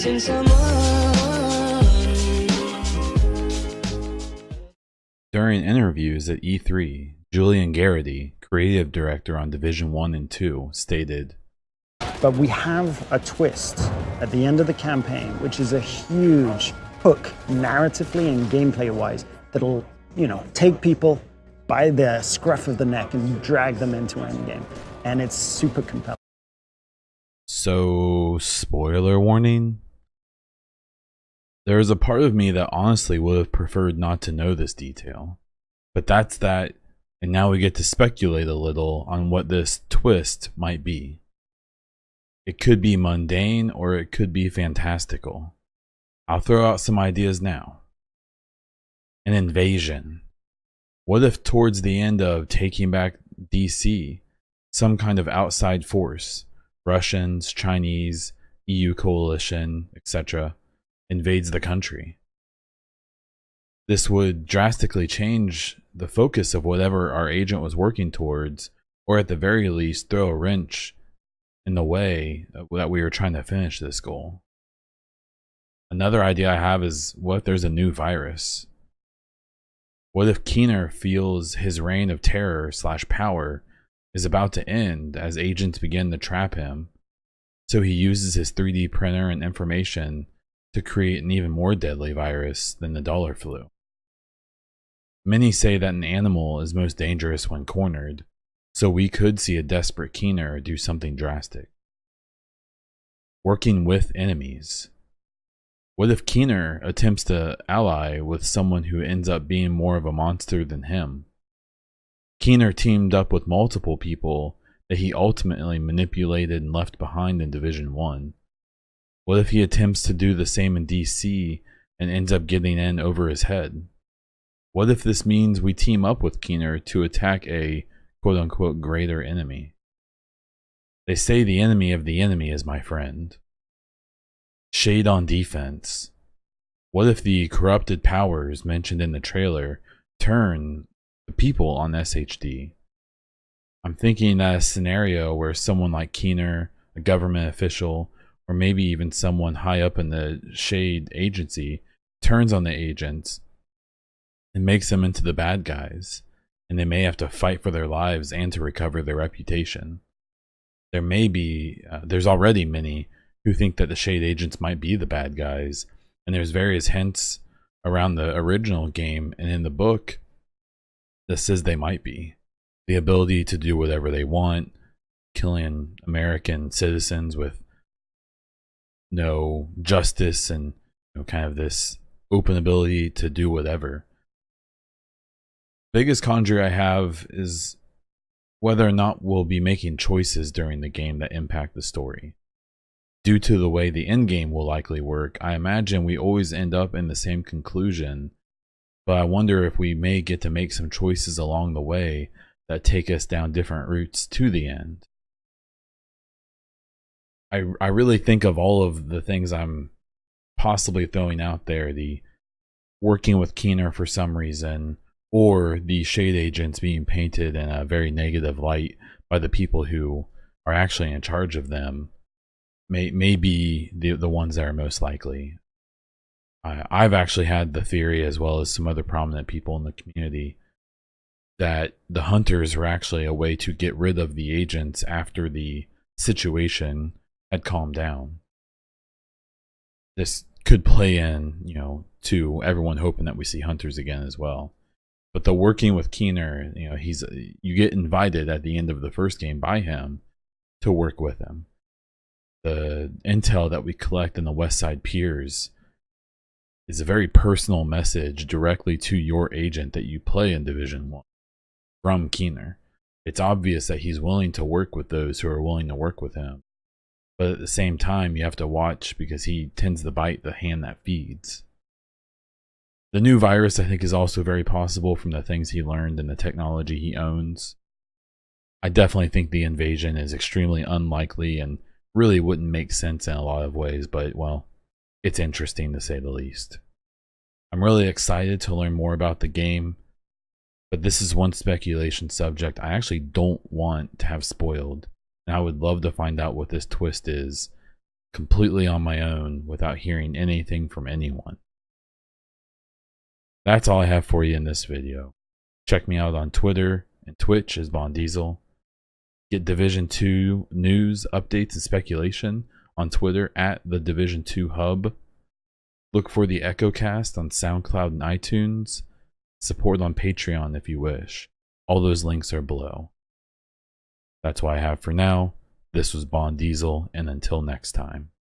missing someone. During interviews at E3, Julian Garrity, creative director on Division 1 and 2, stated, "But we have a twist at the end of the campaign, which is a huge hook narratively and gameplay-wise that'll, take people by the scruff of the neck and drag them into endgame. And it's super compelling." So, spoiler warning? There is a part of me that honestly would have preferred not to know this detail. But that's that, and now we get to speculate a little on what this twist might be. It could be mundane or it could be fantastical. I'll throw out some ideas now. An invasion. What if towards the end of taking back DC, some kind of outside force, Russians, Chinese, EU coalition, etc., invades the country? This would drastically change the focus of whatever our agent was working towards, or at the very least throw a wrench in the way that we were trying to finish this goal. Another idea I have is, what if there's a new virus? What if Keener feels his reign of terror / power is about to end as agents begin to trap him, so he uses his 3D printer and information to create an even more deadly virus than the dollar flu? Many say that an animal is most dangerous when cornered, so we could see a desperate Keener do something drastic. Working with enemies. What if Keener attempts to ally with someone who ends up being more of a monster than him? Keener teamed up with multiple people that he ultimately manipulated and left behind in Division 1. What if he attempts to do the same in DC and ends up getting in over his head? What if this means we team up with Keener to attack a quote-unquote greater enemy? They say the enemy of the enemy is my friend. Shade on defense. What if the corrupted powers mentioned in the trailer turn the people on SHD? I'm thinking that a scenario where someone like Keener, a government official, or maybe even someone high up in the Shade agency, turns on the agents and makes them into the bad guys, and they may have to fight for their lives and to recover their reputation. There's already many who think that the Shade agents might be the bad guys, and there's various hints around the original game and in the book that says they might be. The ability to do whatever they want, killing American citizens with no justice, and kind of this open ability to do whatever. Biggest conjure I have is whether or not we'll be making choices during the game that impact the story. Due to the way the end game will likely work, I imagine we always end up in the same conclusion, but I wonder if we may get to make some choices along the way that take us down different routes to the end. I really think of all of the things I'm possibly throwing out there, the working with Keener for some reason, or the Shade agents being painted in a very negative light by the people who are actually in charge of them, may be the ones that are most likely. I've actually had the theory, as well as some other prominent people in the community, that the hunters were actually a way to get rid of the agents after the situation had calmed down. This could play in, to everyone hoping that we see hunters again as well. But the working with Keener, you get invited at the end of the first game by him to work with him. The intel that we collect in the West Side Piers is a very personal message directly to your agent that you play in Division 1 from Keener. It's obvious that he's willing to work with those who are willing to work with him. But at the same time, you have to watch, because he tends to bite the hand that feeds. The new virus, I think, is also very possible from the things he learned and the technology he owns. I definitely think the invasion is extremely unlikely and really wouldn't make sense in a lot of ways, but, well, it's interesting to say the least. I'm really excited to learn more about the game, but this is one speculation subject I actually don't want to have spoiled, and I would love to find out what this twist is completely on my own without hearing anything from anyone. That's all I have for you in this video. Check me out on Twitter and Twitch as Baundiesel. Get Division 2 news, updates, and speculation on Twitter at the Division 2 Hub. Look for the EchoCast on SoundCloud and iTunes. Support on Patreon if you wish. All those links are below. That's what I have for now. This was Baundiesel, and until next time.